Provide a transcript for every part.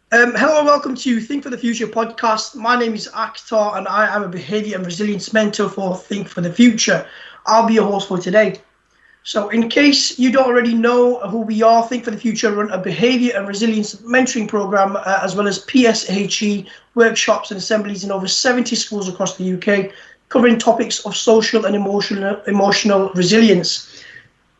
Hello and welcome to Think for the Future podcast. My name is Akhtar and I am a behaviour and resilience mentor for Think for the Future. I'll be your host for today. So in case you don't already know who we are, Think for the Future run a behaviour and resilience mentoring program as well as PSHE workshops and assemblies in over 70 schools across the UK, covering topics of social and emotional resilience.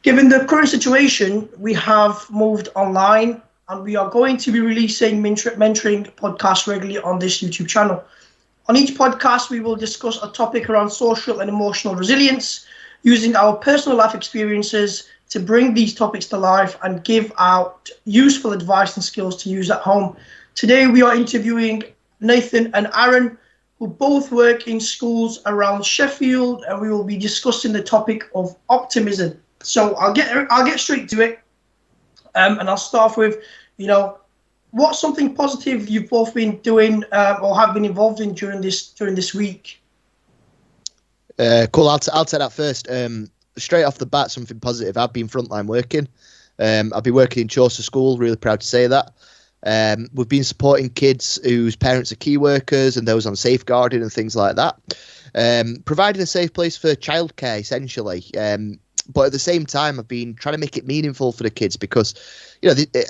Given the current situation, we have moved online and we are going to be releasing mentoring podcasts regularly on this YouTube channel. On each podcast, we will discuss a topic around social and emotional resilience, using our personal life experiences to bring these topics to life and give out useful advice and skills to use at home. Today, we are interviewing Nathan and Aaron, who both work in schools around Sheffield, and we will be discussing the topic of optimism. So I'll get straight to it, and I'll start off with, what's something positive you've both been doing or have been involved in during this week? Cool. I'll take that first. Straight off the bat, something positive. I've been frontline working. I've been working in Chaucer School. Really proud to say that. We've been supporting kids whose parents are key workers and those on safeguarding and things like that. Providing a safe place for childcare, essentially. But at the same time, I've been trying to make it meaningful for the kids because,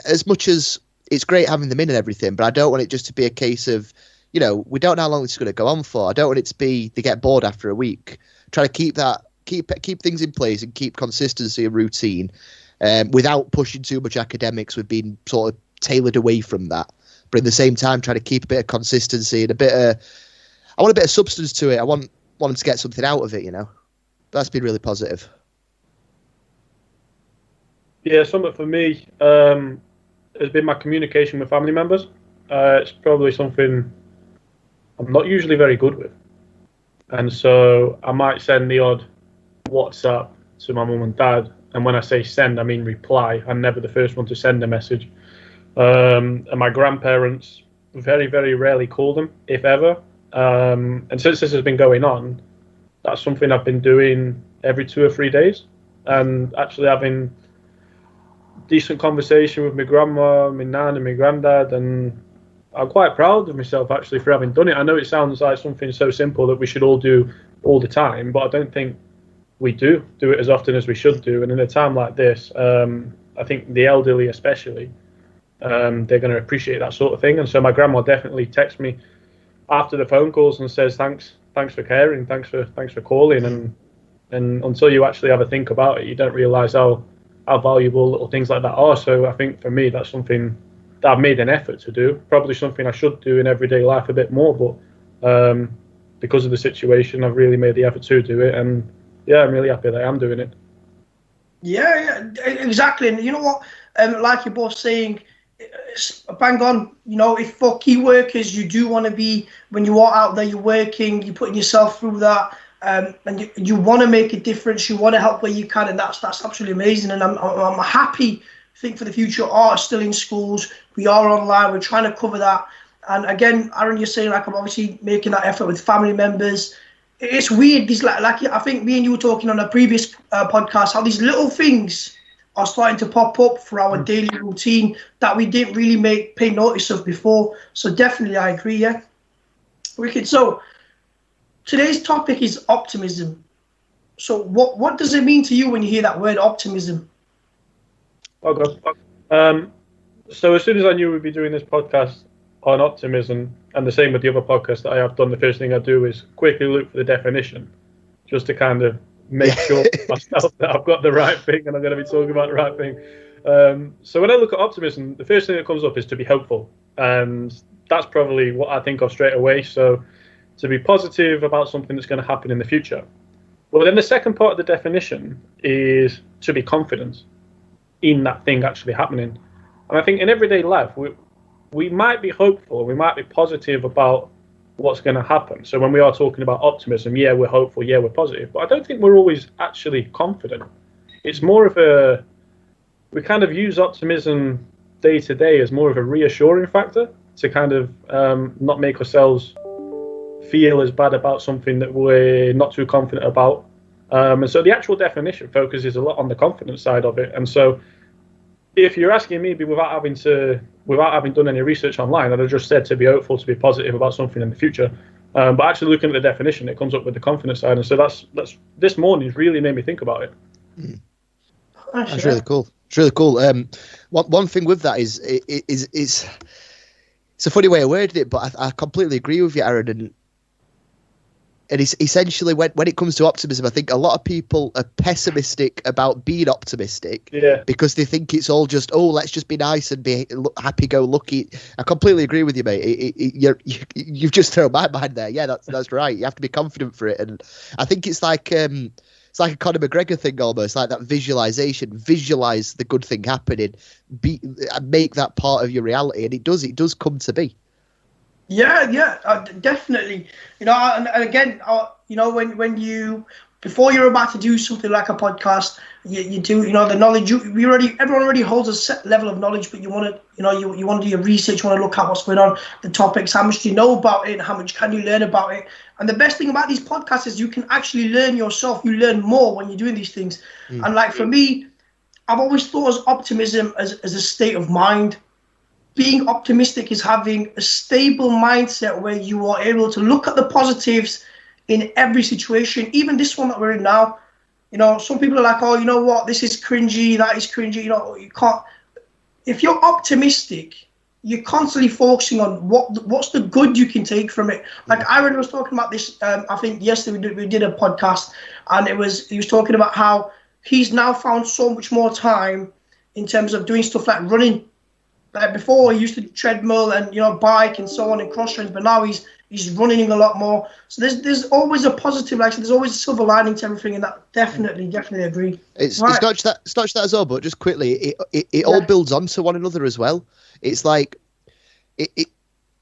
as much as it's great having them in and everything, but I don't want it just to be a case of, we don't know how long it's going to go on for. I don't want it to be they get bored after a week. Try to keep things in place and keep consistency and routine without pushing too much academics. We've been sort of tailored away from that. But at the same time, try to keep a bit of consistency and I want a bit of substance to it. I want them to get something out of it, That's been really positive. Yeah, something for me has been my communication with family members. It's probably something I'm not usually very good with. And so I might send the odd WhatsApp to my mum and dad. And when I say send, I mean reply. I'm never the first one to send a message. And my grandparents very, very rarely call them, if ever. And since this has been going on, that's something I've been doing every 2 or 3 days. And actually having decent conversation with my grandma, my nan and my granddad, and I'm quite proud of myself actually for having done it. I know it sounds like something so simple that we should all do all the time, but I don't think we do it as often as we should do. And in a time like this, I think the elderly especially, they're going to appreciate that sort of thing. And so my grandma definitely texts me after the phone calls and says thanks for caring, thanks for calling. And until you actually have a think about it, you don't realise how valuable little things like that are. So I think for me, that's something that I've made an effort to do. Probably something I should do in everyday life a bit more, but because of the situation, I've really made the effort to do it. And yeah, I'm really happy that I am doing it. Yeah, exactly. And you know what? Like you're both saying, bang on. If for key workers, you do want to be, when you are out there, you're working, you're putting yourself through that. And you want to make a difference, you want to help where you can, and that's absolutely amazing. And I'm happy. Think for the Future are still in schools. We are online. We're trying to cover that. And again, Aaron, you're saying I'm obviously making that effort with family members. It's weird. These like I think me and you were talking on a previous podcast how these little things are starting to pop up for our daily routine that we didn't really pay notice of before. So definitely, I agree. Yeah, wicked. So today's topic is optimism. So what does it mean to you when you hear that word optimism? Okay. So as soon as I knew we'd be doing this podcast on optimism, and the same with the other podcasts that I have done, the first thing I do is quickly look for the definition, just to kind of make sure myself that I've got the right thing and I'm going to be talking about the right thing. So when I look at optimism, the first thing that comes up is to be hopeful. And that's probably what I think of straight away. So to be positive about something that's going to happen in the future. Well, then the second part of the definition is to be confident in that thing actually happening. And I think in everyday life, we might be hopeful, we might be positive about what's going to happen. So when we are talking about optimism, yeah, we're hopeful, yeah, we're positive, but I don't think we're always actually confident. It's more of we kind of use optimism day to day as more of a reassuring factor to kind of not make ourselves feel as bad about something that we're not too confident about. And so the actual definition focuses a lot on the confidence side of it. And so if you're asking me without having to without having done any research online, I'd have just said to be hopeful, to be positive about something in the future. But actually looking at the definition, it comes up with the confidence side, and so that's this morning's really made me think about it. That's really cool. It's really cool. One thing with that is it's a funny way of wording it, but I completely agree with you, Aaron. And it's essentially when it comes to optimism, I think a lot of people are pessimistic about being optimistic because they think it's all just, let's just be nice and be happy-go-lucky. I completely agree with you, mate. You've just thrown my mind there. Yeah, that's right. You have to be confident for it. And I think it's like a Conor McGregor thing almost, like that visualization. Visualize the good thing happening, make that part of your reality, and it does come to be. Yeah, definitely. And again, when you, before you're about to do something like a podcast, you do, the knowledge. Everyone already holds a set level of knowledge, but you want to, you want to do your research. You want to look at what's going on, the topics, how much do you know about it, and how much can you learn about it. And the best thing about these podcasts is you can actually learn yourself. You learn more when you're doing these things. And like for me, I've always thought of optimism as a state of mind. Being optimistic is having a stable mindset where you are able to look at the positives in every situation, even this one that we're in now. Some people are like, oh, you know what, this is cringy, that is cringy. You can't. If you're optimistic, you're constantly focusing on what's the good you can take from it. Like Aaron was talking about this, I think yesterday we did a podcast, and he was talking about how he's now found so much more time in terms of doing stuff like running. Like before, he used to treadmill and bike and so on and cross trains, but now he's running a lot more. So there's always a positive, like there's always a silver lining to everything, and that definitely agree. It's not just that as well, but just quickly, it all builds onto one another as well. It's like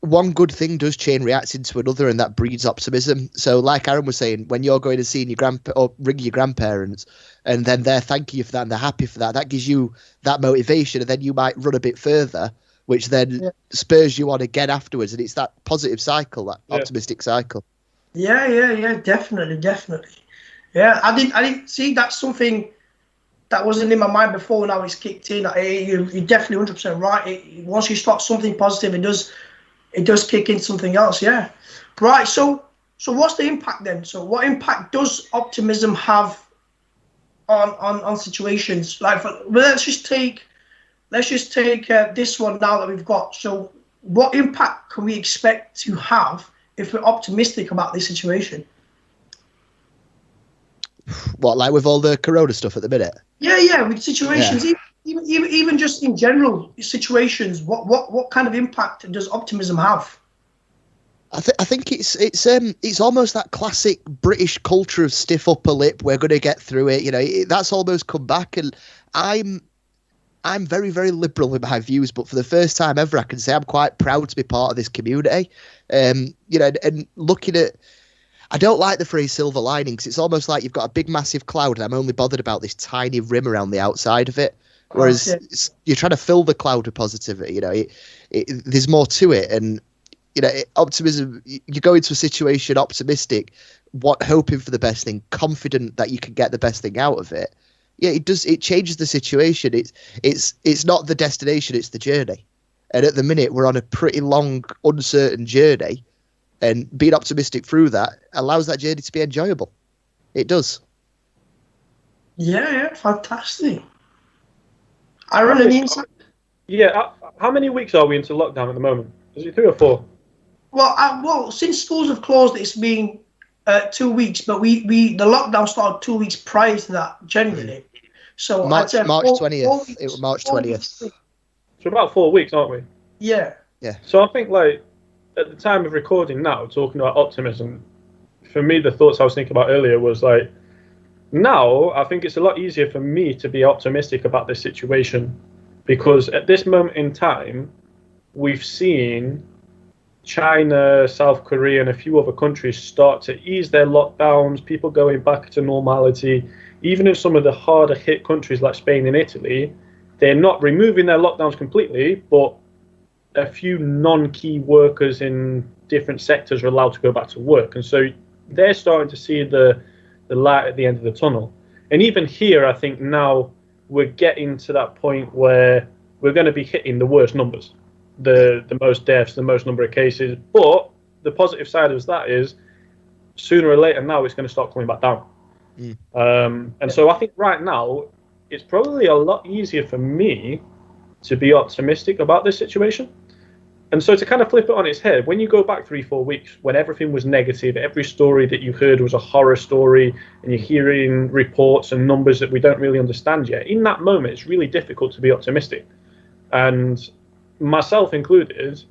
one good thing does chain react into another, and that breeds optimism. So like Aaron was saying, when you're going to see your or ring your grandparents, and then they're thanking you for that and they're happy for that, that gives you that motivation, and then you might run a bit further, which then spurs you on again afterwards, and it's that positive cycle, that optimistic cycle. Yeah, definitely. Yeah, I didn't see that's something that wasn't in my mind before. Now it's kicked in. You're definitely 100% right. Once you start something positive, it does kick in something else. Yeah, right. So what's the impact then? So what impact does optimism have on situations? Like, let's just take this one now that we've got. So what impact can we expect to have if we're optimistic about this situation? What, like with all the corona stuff at the minute? Yeah, with situations, even just in general situations, what kind of impact does optimism have? I think it's almost that classic British culture of stiff upper lip. We're going to get through it. That's almost come back, and I'm very, very liberal in my views, but for the first time ever, I can say I'm quite proud to be part of this community. And looking at, I don't like the phrase silver lining, because it's almost like you've got a big, massive cloud, and I'm only bothered about this tiny rim around the outside of it. Whereas you're trying to fill the cloud with positivity. There's more to it, and optimism. You go into a situation optimistic, hoping for the best thing, confident that you can get the best thing out of it. Yeah, it does. It changes the situation. It's not the destination; it's the journey. And at the minute, we're on a pretty long, uncertain journey, and being optimistic through that allows that journey to be enjoyable. It does. Yeah, fantastic. I run an insight. Yeah, how many weeks are we into lockdown at the moment? Is it 3 or 4? Well, since schools have closed, it's been 2 weeks, but the lockdown started 2 weeks prior to that, genuinely. So March 20th. It was March 20th. So about 4 weeks, aren't we? Yeah. So I think, like, at the time of recording now, talking about optimism, for me, the thoughts I was thinking about earlier was like, now I think it's a lot easier for me to be optimistic about this situation, because at this moment in time, we've seen China, South Korea, and a few other countries start to ease their lockdowns, people going back to normality. Even in some of the harder hit countries like Spain and Italy, they're not removing their lockdowns completely, but a few non-key workers in different sectors are allowed to go back to work. And so they're starting to see the light at the end of the tunnel. And even here, I think now we're getting to that point where we're going to be hitting the worst numbers. the most deaths, the most number of cases. But the positive side of that is sooner or later now it's going to start coming back down. And so I think right now it's probably a lot easier for me to be optimistic about this situation. And so to kind of flip it on its head, when you go back 3-4 weeks, when everything was negative, every story that you heard was a horror story, and you're hearing reports and numbers that we don't really understand yet, in that moment, it's really difficult to be optimistic. And myself included,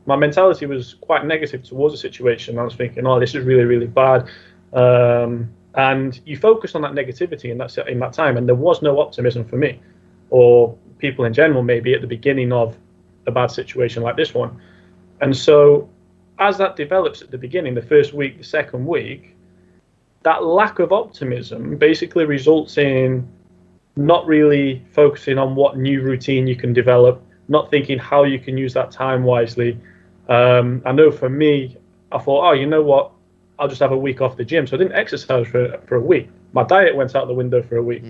my mentality was quite negative towards the situation. I was thinking, oh, this is really, really bad. And you focus on that negativity in that time, and there was no optimism for me, or people in general, maybe at the beginning of a bad situation like this one. And so as that develops at the beginning, the first week, the second week, that lack of optimism basically results in not really focusing on what new routine you can develop, not thinking how you can use that time wisely. I know for me, I thought, oh, you know what, I'll just have a week off the gym. So I didn't exercise for a week. My diet went out the window for a week.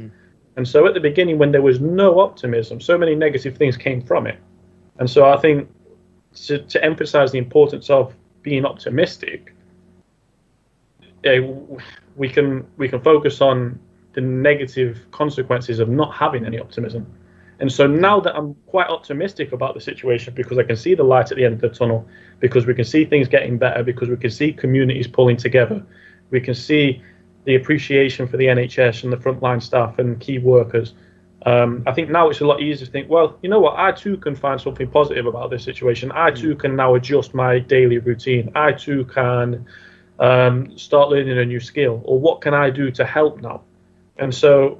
And so at the beginning, when there was no optimism, so many negative things came from it. And so I think to emphasize the importance of being optimistic, we can focus on the negative consequences of not having any optimism. And so now that I'm quite optimistic about the situation, because I can see the light at the end of the tunnel, because we can see things getting better, because we can see communities pulling together, we can see the appreciation for the NHS and the frontline staff and key workers. I think now it's a lot easier to think, well, you know what, I too can find something positive about this situation. I too can now adjust my daily routine. I too can start learning a new skill, or what can I do to help now? And so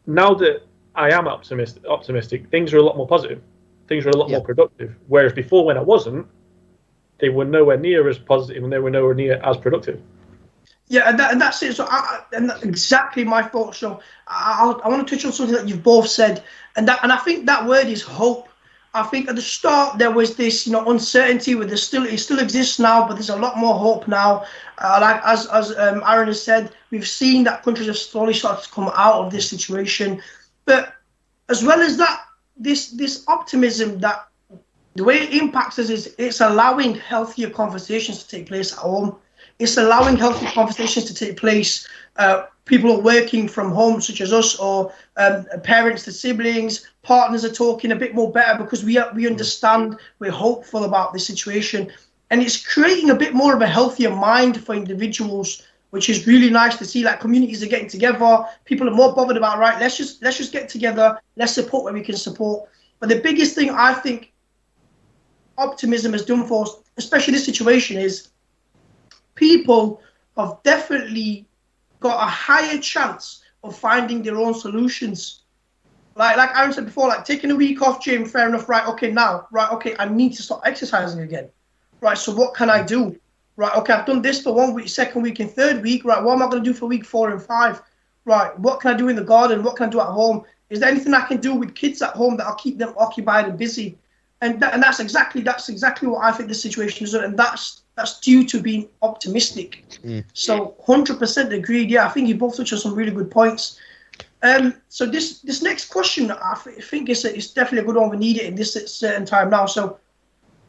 now that I am optimistic, things are a lot more positive. Things are a lot more productive. Whereas before, when I wasn't, they were nowhere near as positive and they were nowhere near as productive. Yeah, and that's it. So, and that's exactly my thoughts. So, I want to touch on something that you've both said, and I think that word is hope. I think at the start there was this, uncertainty, where it still exists now, but there's a lot more hope now. Like as Aaron has said, we've seen that countries have slowly started to come out of this situation, but as well as that, this optimism, that the way it impacts us is it's allowing healthier conversations to take place at home. It's allowing healthy conversations to take place. People are working from home, such as us, or parents to siblings, partners are talking a bit more better because we understand, we're hopeful about the situation. And it's creating a bit more of a healthier mind for individuals, which is really nice to see. Like, communities are getting together. People are more bothered about, right, let's just get together. Let's support where we can support. But the biggest thing I think optimism has done for us, especially this situation, is people have definitely got a higher chance of finding their own solutions. Like Aaron said before, like taking a week off gym, fair enough, right, okay, I need to start exercising again. Right, so what can I do? Right, okay, I've done this for 1 week, second week and third week, right, what am I going to do for week 4 and 5? Right, what can I do in the garden? What can I do at home? Is there anything I can do with kids at home that'll keep them occupied and busy? And that's exactly what I think the situation is, and that's due to being optimistic. So 100% agreed. Yeah, I think you both touched on some really good points. So this next question, I think it's definitely a good one. We need it in this certain time now. So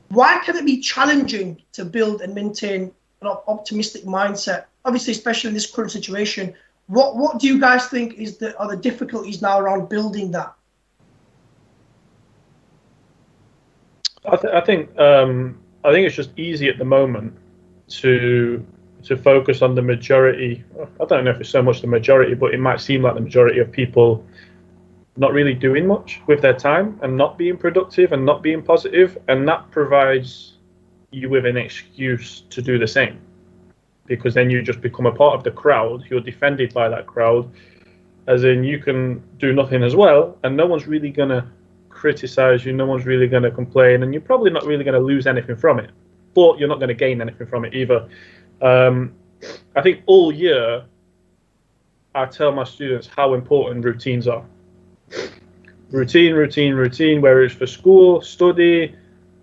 why can it be challenging to build and maintain an optimistic mindset? Obviously, especially in this current situation. What do you guys think are the difficulties now around building that? I think it's just easy at the moment to focus on the majority. I don't know if it's so much the majority, but it might seem like the majority of people not really doing much with their time and not being productive and not being positive, and that provides you with an excuse to do the same, because then you just become a part of the crowd. You're defended by that crowd, as in you can do nothing as well, and no one's really gonna criticize you, no one's really going to complain, and you're probably not really going to lose anything from it, but you're not going to gain anything from it either. I think all year I tell my students how important routines are. Routine, whether it's for school, study.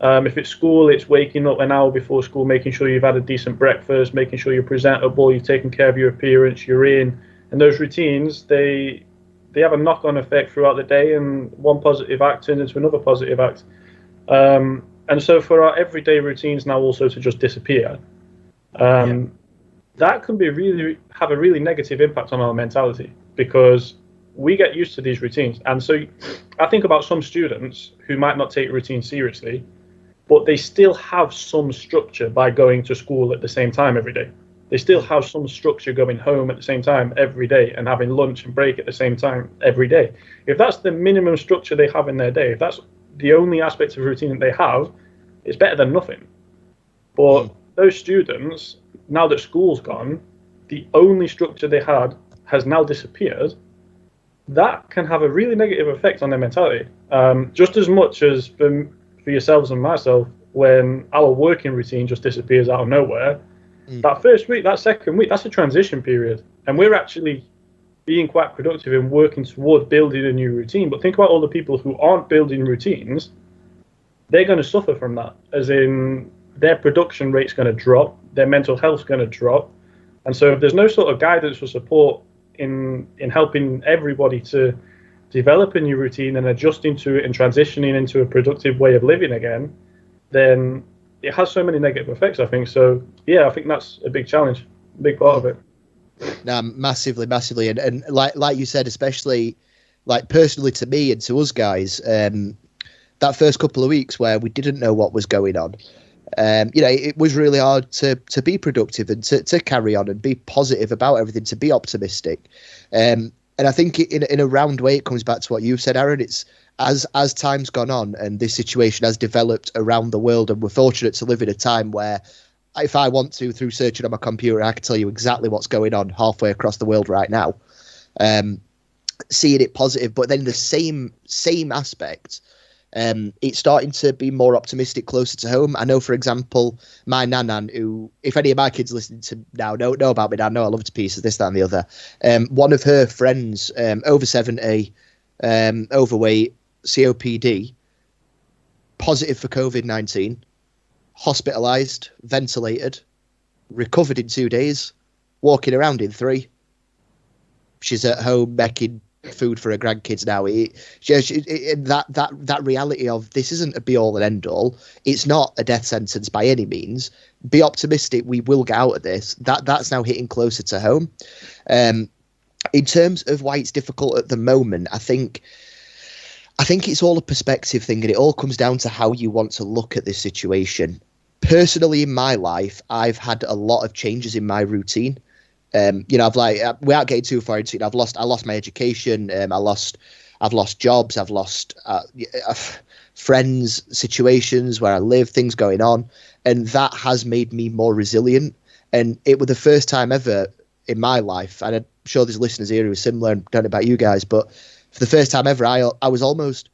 If it's school, it's waking up an hour before school, making sure you've had a decent breakfast, making sure you're presentable, you've taken care of your appearance, you're in. And those routines, they have a knock-on effect throughout the day, and one positive act turns into another positive act. And so for our everyday routines now also to just disappear, that can have a really negative impact on our mentality, because we get used to these routines. And so I think about some students who might not take routine seriously, but they still have some structure by going to school at the same time every day. They still have some structure going home at the same time every day and having lunch and break at the same time every day. If that's the minimum structure they have in their day, if that's the only aspect of routine that they have, it's better than nothing. But those students, now that school's gone, the only structure they had has now disappeared. That can have a really negative effect on their mentality, just as much as for yourselves and myself, when our working routine just disappears out of nowhere. That first week, that second week, that's a transition period, and we're actually being quite productive in working toward building a new routine. But think about all the people who aren't building routines. They're going to suffer from that, as in their production rate's going to drop, their mental health's going to drop. And so if there's no sort of guidance or support in helping everybody to develop a new routine and adjusting to it and transitioning into a productive way of living again, then it has so many negative effects, I think. So yeah, I think that's a big challenge, a big part of it. No, massively. And like you said, especially like personally to me and to us guys, that first couple of weeks where we didn't know what was going on, it was really hard to be productive and to carry on and be positive about everything, to be optimistic. And I think in a round way, it comes back to what you've said, Aaron. It's as time's gone on and this situation has developed around the world, and we're fortunate to live in a time where if I want to, through searching on my computer, I can tell you exactly what's going on halfway across the world right now. Seeing it positive, but then the same aspect, it's starting to be more optimistic closer to home. I know, for example, my nanan, who, if any of my kids listening to now know about me, I know I love to pieces, this, that, and the other. One of her friends, over 70, overweight, COPD, positive for COVID-19, hospitalised, ventilated, recovered in 2 days, walking around in 3. She's at home making food for her grandkids now. That reality of this isn't a be all and end all. It's not a death sentence by any means. Be optimistic. We will get out of this. That's now hitting closer to home. In terms of why it's difficult at the moment, I think it's all a perspective thing, and it all comes down to how you want to look at this situation. Personally, in my life, I've had a lot of changes in my routine. Without getting too far into it, I lost my education. I've lost jobs. I've lost friends, situations where I live, things going on, and that has made me more resilient. And it was the first time ever in my life, and I'm sure there's listeners here who are similar. And don't know about you guys, but for the first time ever, I was almost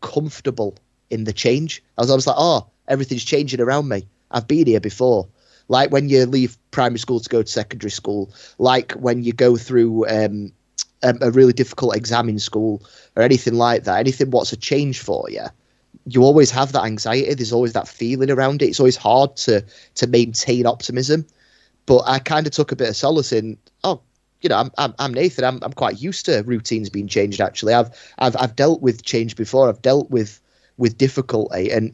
comfortable in the change. I was almost like, oh, everything's changing around me. I've been here before. Like when you leave primary school to go to secondary school, like when you go through a really difficult exam in school or anything like that, anything what's a change for you, you always have that anxiety. There's always that feeling around it. It's always hard to maintain optimism. But I kind of took a bit of solace in, I'm Nathan. I'm quite used to routines being changed. Actually, I've dealt with change before. I've dealt with difficulty, and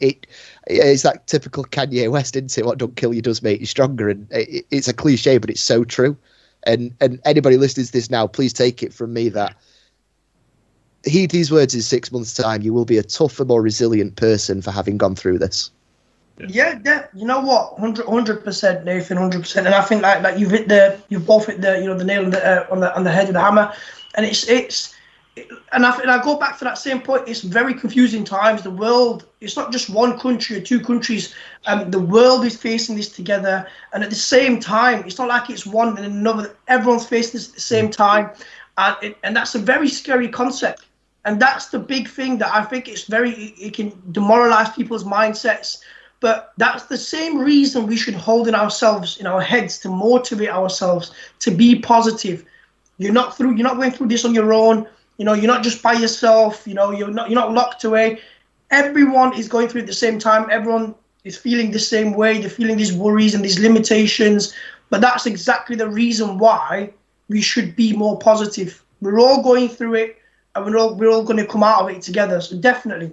it's that typical Kanye West, isn't it? What don't kill you does make you stronger, and it's a cliche, but it's so true. And anybody listening to this now, please take it from me that heed these words in 6 months' time. You will be a tougher, more resilient person for having gone through this. Yeah. You know what? 100%, Nathan, 100%. And I think like you've both hit the nail on the head with the hammer. And I go back to that same point. It's very confusing times. The world, it's not just one country or two countries. The world is facing this together, and at the same time, it's not like it's one and another. Everyone's facing this at the same time, and that's a very scary concept. And that's the big thing that I think it can demoralize people's mindsets. But that's the same reason we should hold in ourselves, in our heads, to motivate ourselves to be positive. You're not going through this on your own. You're not just by yourself. You're not locked away. Everyone is going through it at the same time. Everyone is feeling the same way. They're feeling these worries and these limitations. But that's exactly the reason why we should be more positive. We're all going through it, and we're all going to come out of it together. So definitely.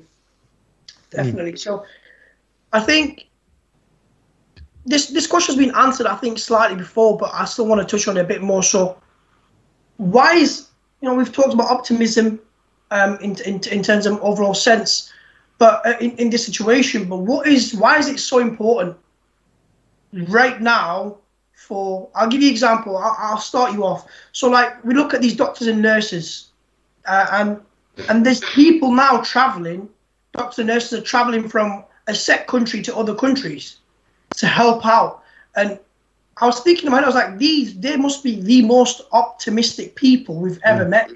definitely. So I think this question's been answered, I think, slightly before, but I still want to touch on it a bit more. So why is, we've talked about optimism in terms of overall sense, but in this situation, but why is it so important right now I'll give you an example. I'll start you off. So like we look at these doctors and nurses, and there's people now traveling, doctors and nurses are traveling from a set country to other countries to help out. And I was thinking in my head, I was like, they must be the most optimistic people we've ever met.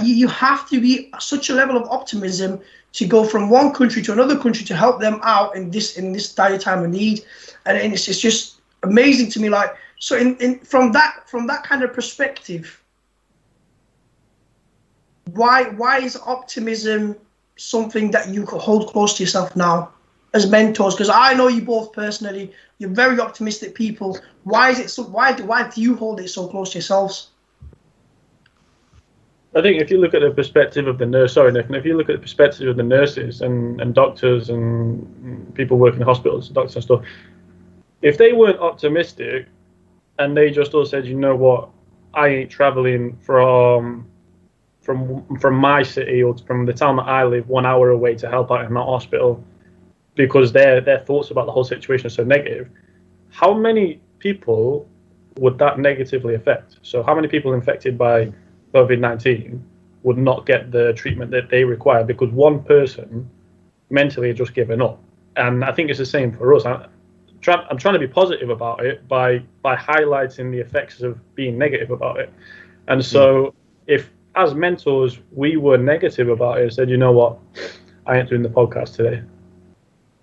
You have to be such a level of optimism to go from one country to another country to help them out in this dire time of need. And it's just amazing to me. Like, so from that kind of perspective, why is optimism something that you could hold close to yourself now as mentors? Because I know you both personally, you're very optimistic people. Why is it so? Why do you hold it so close to yourselves? I think if you look at the perspective of the nurse, sorry, Nick, and if you look at the perspective of the nurses and doctors and people working in hospitals, doctors and stuff, if they weren't optimistic and they just all said, you know what, I ain't traveling from my city or from the town that I live 1 hour away to help out in that hospital because their thoughts about the whole situation are so negative, how many people would that negatively affect? So how many people infected by COVID-19 would not get the treatment that they require because one person mentally had just given up? And I think it's the same for us. I'm trying to be positive about it by highlighting the effects of being negative about it. And so if as mentors we were negative about it and said, you know what, I ain't doing the podcast today,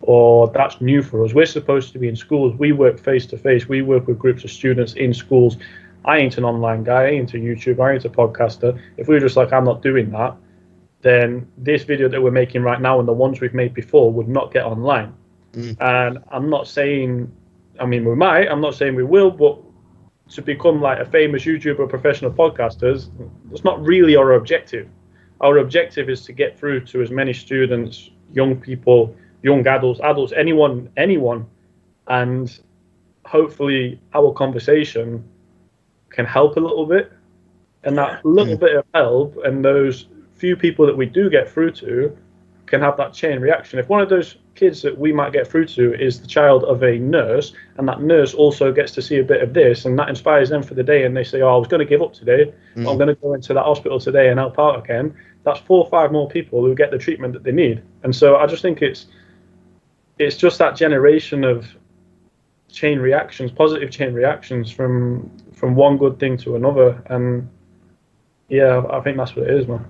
or that's new for us, we're supposed to be in schools, we work face to face, we work with groups of students in schools, I ain't an online guy, I ain't a YouTuber, I ain't a podcaster. If we were just like, I'm not doing that, then this video that we're making right now and the ones we've made before would not get online. And I'm not saying, I mean, we might, I'm not saying we will, but to become like a famous YouTuber or professional podcasters, that's not really our objective. Our objective is to get through to as many students, young people, young adults, anyone, and hopefully our conversation can help a little bit. And that little bit of help and those few people that we do get through to can have that chain reaction. If one of those kids that we might get through to is the child of a nurse, and that nurse also gets to see a bit of this, and that inspires them for the day, and they say, oh, I was going to give up today, I'm going to go into that hospital today and help out again, that's 4 or 5 more people who get the treatment that they need. And so I just think it's just that generation of chain reactions, positive chain reactions from one good thing to another. And yeah, I think that's what it is, man.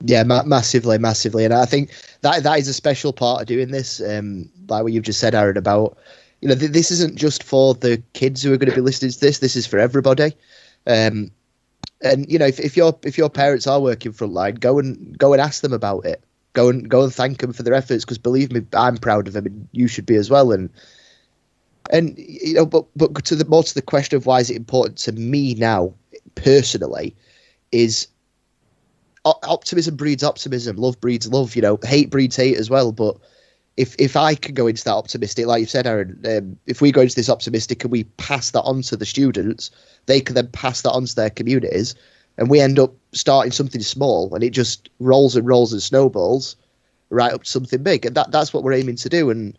Yeah, massively. And I think that is a special part of doing this, like what you've just said, Aaron, about, this isn't just for the kids who are going to be listening to this is for everybody. And if your parents are working frontline, go and ask them about it. Go and thank them for their efforts, because believe me, I'm proud of them, and you should be as well. And but to the question of why is it important to me now personally is, optimism breeds optimism, love breeds love, hate breeds hate as well. But if I can go into that optimistic, like you've said, Aaron, if we go into this optimistic and we pass that on to the students, they can then pass that on to their communities, and we end up starting something small, and it just rolls and snowballs right up to something big. And that's what we're aiming to do. And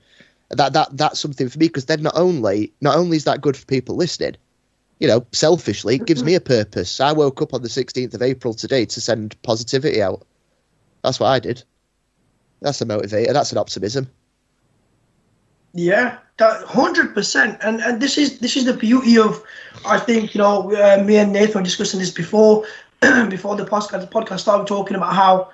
that's something for me, because then not only is that good for people listening, selfishly, it gives me a purpose. I woke up on the 16th of April today to send positivity out. That's what I did. That's a motivator. That's an optimism. Yeah, 100%. And this is the beauty of, I think, me and Nathan were discussing this before the podcast started, talking about how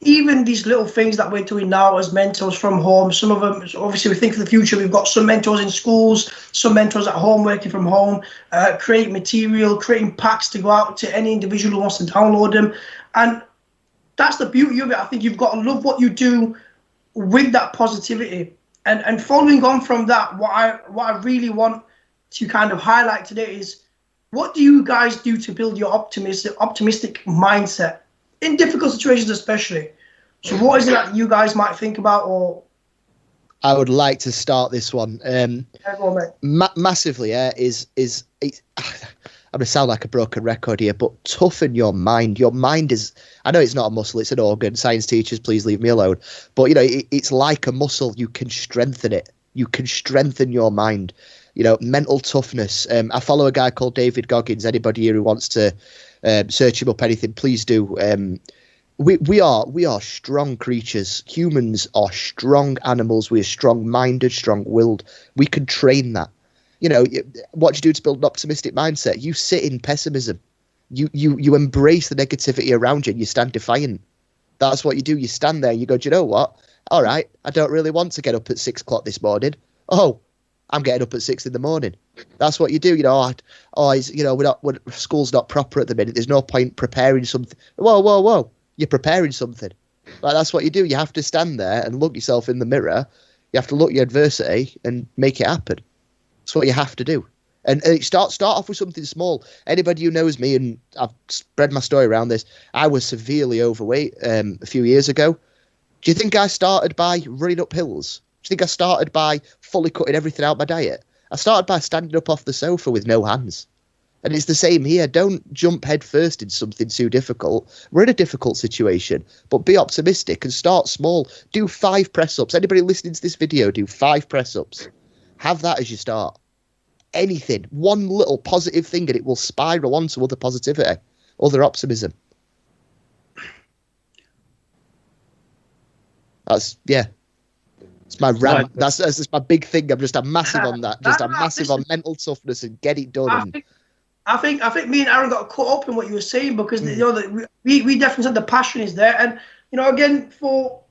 even these little things that we're doing now as mentors from home, some of them, obviously we think for the future, we've got some mentors in schools, some mentors at home, working from home, creating material, creating packs to go out to any individual who wants to download them. And that's the beauty of it. I think you've got to love what you do with that positivity. And following on from that, what I really want to kind of highlight today is, what do you guys do to build your optimistic mindset in difficult situations, especially? So what is it that you guys might think about, or? I would like to start this one. Go on, mate. Massively, is I'm gonna sound like a broken record here, but toughen your mind. Your mind is, I know it's not a muscle, it's an organ. Science teachers, please leave me alone. But you know, it's like a muscle. You can strengthen it. You can strengthen your mind. You know, mental toughness. I follow a guy called David Goggins. Anybody here who wants to search him up, anything, please do. We are strong creatures. Humans are strong animals. We are strong-minded, strong-willed. We can train that. You know, what do you do to build an optimistic mindset? You sit in pessimism. You embrace the negativity around you and you stand defiant. That's what you do. You stand there and you go, do you know what? All right, I don't really want to get up at 6 o'clock this morning. Oh, I'm getting up at 6 in the morning. That's what you do. You know, school's not proper at the minute. There's no point preparing something. Whoa. You're preparing something. Like, that's what you do. You have to stand there and look yourself in the mirror. You have to look your adversity and make it happen. That's what you have to do. And start off with something small. Anybody who knows me, and I've spread my story around this, I was severely overweight a few years ago. Do you think I started by running up hills? Do you think I started by fully cutting everything out my diet? I started by standing up off the sofa with no hands. And it's the same here. Don't jump head first into something too difficult. We're in a difficult situation, but be optimistic and start small. Do 5 press-ups. Anybody listening to this video, do 5 press-ups. Have that as your start. Anything, one little positive thing, and it will spiral onto other positivity, other optimism. It's my rant. That's my big thing. I'm massive on that. I'm massive on mental toughness and get it done. I think me and Aaron got caught up in what you were saying, because you know that we definitely said the passion is there, and you know, again, for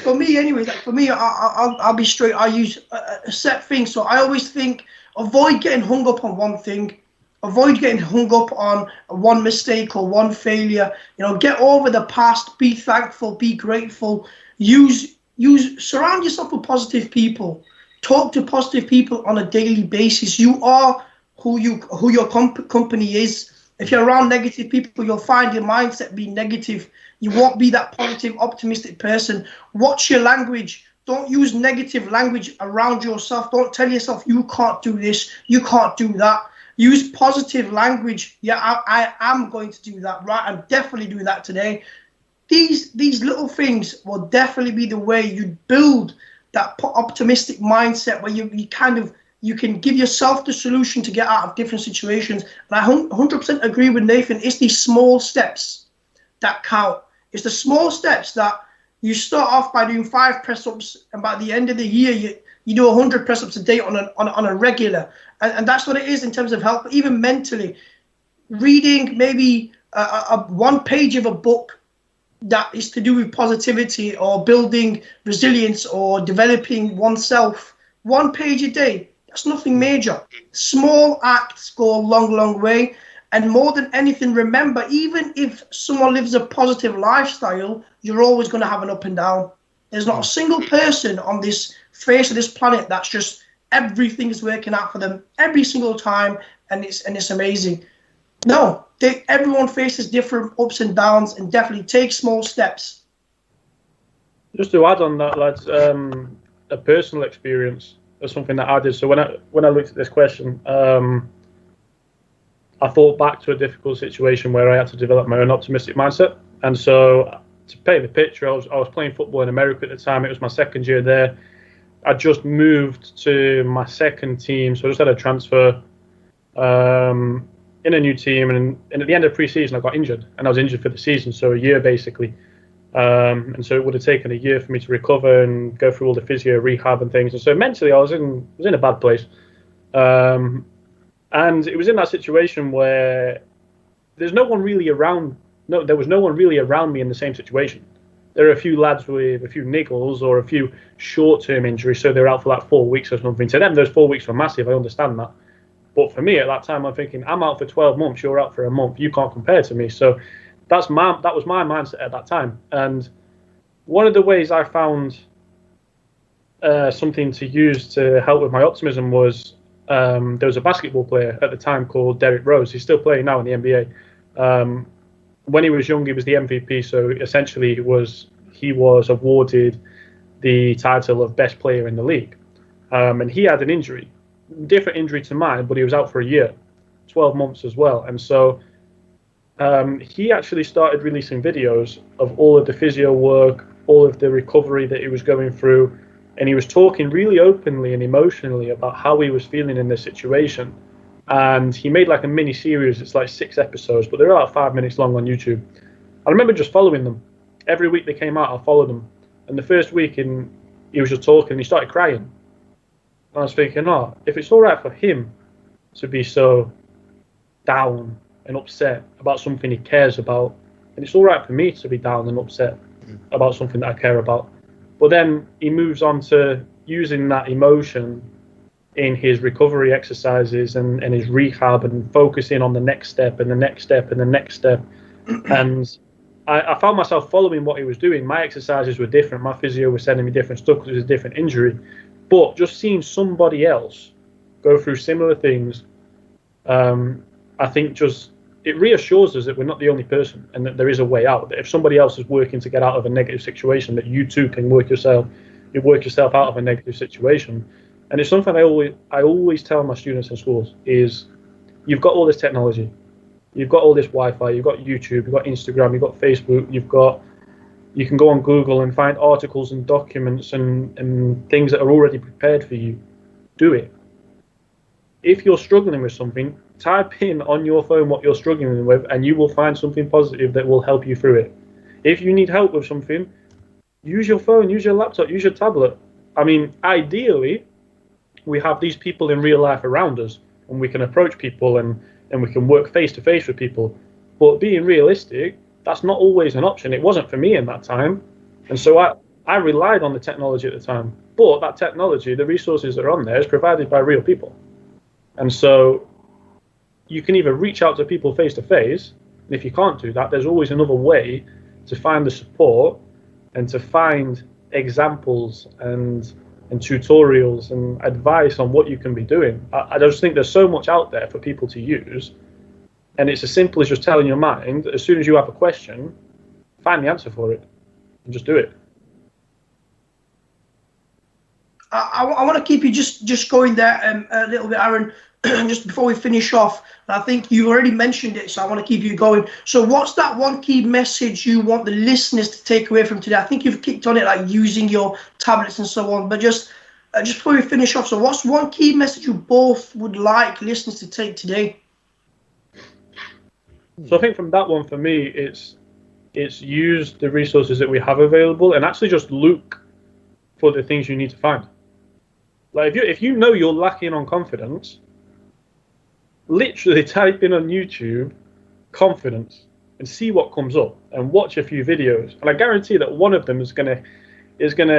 me anyways, like for me, I'll be straight. I use a set thing, so I always think avoid getting hung up on one thing, avoid getting hung up on one mistake or one failure. You know, get over the past, be thankful, be grateful. Surround yourself with positive people. Talk to positive people on a daily basis. You are who your company is. If you're around negative people, you'll find your mindset being negative. You won't be that positive, optimistic person. Watch your language. Don't use negative language around yourself. Don't tell yourself you can't do this, you can't do that. Use positive language. Yeah, I am going to do that. Right, I'm definitely doing that today. These little things will definitely be the way you build that optimistic mindset, where you can give yourself the solution to get out of different situations. And I 100% agree with Nathan. It's these small steps that count. It's the small steps that you start off by doing 5 press-ups, and by the end of the year, you do 100 press-ups a day on a regular. And that's what it is in terms of health, even mentally. Reading maybe a 1 page of a book that is to do with positivity or building resilience or developing oneself, 1 page a day. That's nothing major. Small acts go a long way. And more than anything, remember, even if someone lives a positive lifestyle, you're always going to have an up and down. There's not a single person on this face of this planet that's just everything is working out for them every single time, and it's amazing. No, everyone faces different ups and downs, and definitely take small steps. Just to add on that, lads, a personal experience or something that I did. So when I looked at this question, I thought back to a difficult situation where I had to develop my own optimistic mindset. And so, to paint the picture, I was playing football in America at the time. It was my second year there. I just moved to my second team, so I just had a transfer in a new team. And at the end of pre-season, I got injured, and I was injured for the season, so a year basically. And so it would have taken a year for me to recover and go through all the physio rehab and things. And so mentally, I was in a bad place. And it was in that situation where there was no one really around me in the same situation. There are a few lads with a few niggles or a few short-term injuries, so they're out for like 4 weeks or something. To them, those 4 weeks were massive. I understand that. But for me at that time, I'm thinking, I'm out for 12 months. You're out for a month. You can't compare to me. So that was my mindset at that time. And one of the ways I found something to use to help with my optimism was there was a basketball player at the time called Derrick Rose. He's still playing now in the NBA. When he was young, he was the MVP. So essentially, he was awarded the title of best player in the league. And he had an injury, different injury to mine, but he was out for a year, 12 months as well. And so he actually started releasing videos of all of the physio work, all of the recovery that he was going through. And he was talking really openly and emotionally about how he was feeling in this situation. And he made like a mini series. It's like 6 episodes, but they're about 5 minutes long on YouTube. I remember just following them. Every week they came out, I followed them. And the first week he was just talking and he started crying. And I was thinking, oh, if it's all right for him to be so down and upset about something he cares about, and it's all right for me to be down and upset about something that I care about. But then he moves on to using that emotion in his recovery exercises and his rehab, and focusing on the next step and the next step and the next step. And I found myself following what he was doing. My exercises were different. My physio was sending me different stuff because it was a different injury. But just seeing somebody else go through similar things, I think just it reassures us that we're not the only person and that there is a way out. That if somebody else is working to get out of a negative situation, that you too can work yourself out of a negative situation. And it's something I always tell my students in schools is, you've got all this technology, you've got all this Wi-Fi, you've got YouTube, you've got Instagram, you've got Facebook, you can go on Google and find articles and documents and things that are already prepared for you. Do it. If you're struggling with something, type in on your phone what you're struggling with, and you will find something positive that will help you through it. If you need help with something, use your phone, use your laptop, use your tablet. I mean, ideally, we have these people in real life around us, and we can approach people and we can work face to face with people. But being realistic, that's not always an option. It wasn't for me in that time. And so I relied on the technology at the time. But that technology, the resources that are on there, is provided by real people. And so you can either reach out to people face to face, and if you can't do that, there's always another way to find the support and to find examples and tutorials and advice on what you can be doing. I just think there's so much out there for people to use, and it's as simple as just telling your mind, as soon as you have a question, find the answer for it and just do it. I want to keep you just going there a little bit, Aaron, just before we finish off. And I think you already mentioned it, so I want to keep you going. So what's that one key message you want the listeners to take away from today? I think you've kicked on it, like using your tablets and so on, but just before we finish off, so what's one key message you both would like listeners to take today? So I think from that one, for me, it's use the resources that we have available and actually just look for the things you need to find. Like if you know you're lacking on confidence, literally type in on YouTube confidence and see what comes up, and watch a few videos, and I guarantee that one of them is gonna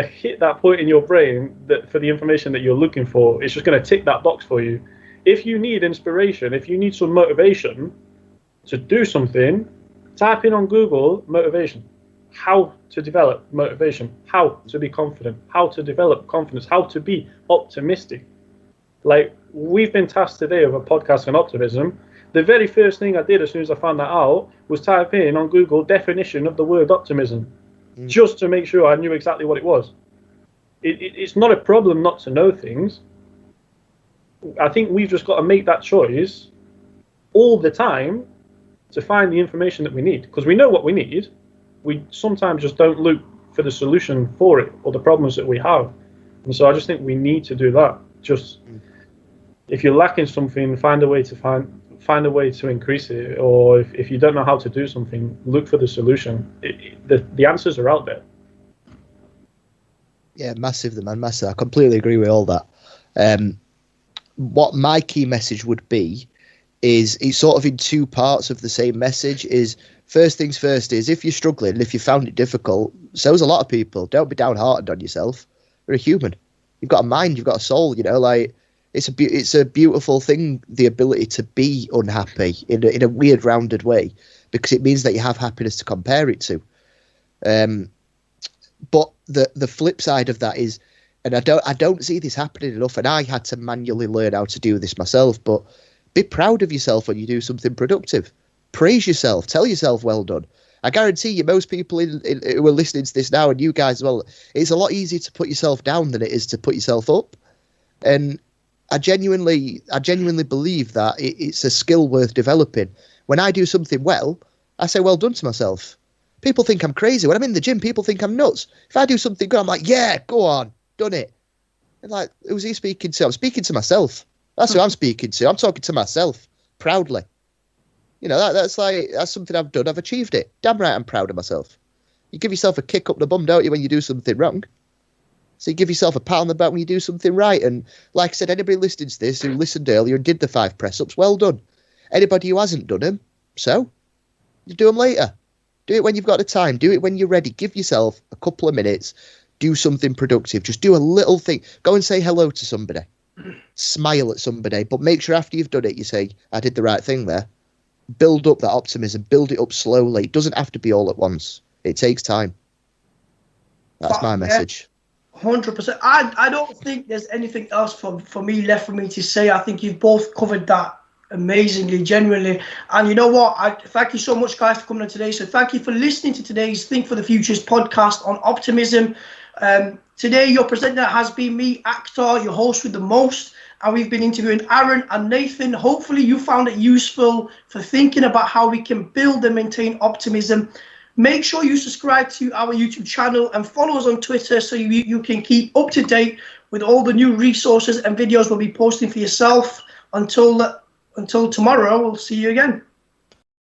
hit that point in your brain that for the information that you're looking for. It's just gonna tick that box for you. If you need inspiration, if you need some motivation to do something, type in on Google motivation. How to develop motivation, how to be confident, how to develop confidence, how to be optimistic. Like, we've been tasked today with a podcast on optimism. The very first thing I did as soon as I found that out was type in on Google definition of the word optimism, just to make sure I knew exactly what it was. It's not a problem not to know things. I think we've just got to make that choice all the time to find the information that we need, because we know what we need. We sometimes just don't look for the solution for it or the problems that we have. And so I just think we need to do that. Just if you're lacking something, find a way to increase it. Or if you don't know how to do something, look for the solution. The answers are out there. Yeah, massive, man, massive. I completely agree with all that. What my key message would be is, it's sort of in two parts of the same message. Is first things first is, if you're struggling, if you found it difficult, so's a lot of people, don't be downhearted on yourself. You're a human. You've got a mind, you've got a soul, you know, like it's a beautiful thing, the ability to be unhappy in a weird rounded way, because it means that you have happiness to compare it to. But the flip side of that is, and I don't see this happening enough, and I had to manually learn how to do this myself, but be proud of yourself when you do something productive. Praise yourself, tell yourself well done. I guarantee you, most people who are listening to this now, and you guys as well, it's a lot easier to put yourself down than it is to put yourself up. And I genuinely believe that it's a skill worth developing. When I do something well, I say well done to myself. People think I'm crazy. When I'm in the gym, people think I'm nuts. If I do something good, I'm like, yeah, go on, done it. And like, who's he speaking to? I'm speaking to myself. That's who I'm speaking to. I'm talking to myself proudly. You know, that's something I've done. I've achieved it. Damn right, I'm proud of myself. You give yourself a kick up the bum, don't you, when you do something wrong? So you give yourself a pat on the back when you do something right. And like I said, anybody listening to this who listened earlier and did the 5 press-ups, well done. Anybody who hasn't done them, so you do them later. Do it when you've got the time. Do it when you're ready. Give yourself a couple of minutes. Do something productive. Just do a little thing. Go and say hello to somebody. Smile at somebody. But make sure after you've done it, you say, I did the right thing there. Build up that optimism. Build it up slowly. It doesn't have to be all at once. It takes time. That's my message. 100%. I don't think there's anything else for me left for me to say. I think you've both covered that amazingly, genuinely. And you know what? I thank you so much, guys, for coming on today. So thank you for listening to today's Think for the Futures podcast on optimism. Today, your presenter has been me, Akhtar, your host with the most. And we've been interviewing Aaron and Nathan. Hopefully, you found it useful for thinking about how we can build and maintain optimism. Make sure you subscribe to our YouTube channel and follow us on Twitter so you can keep up to date with all the new resources and videos we'll be posting for yourself. Until tomorrow, we'll see you again.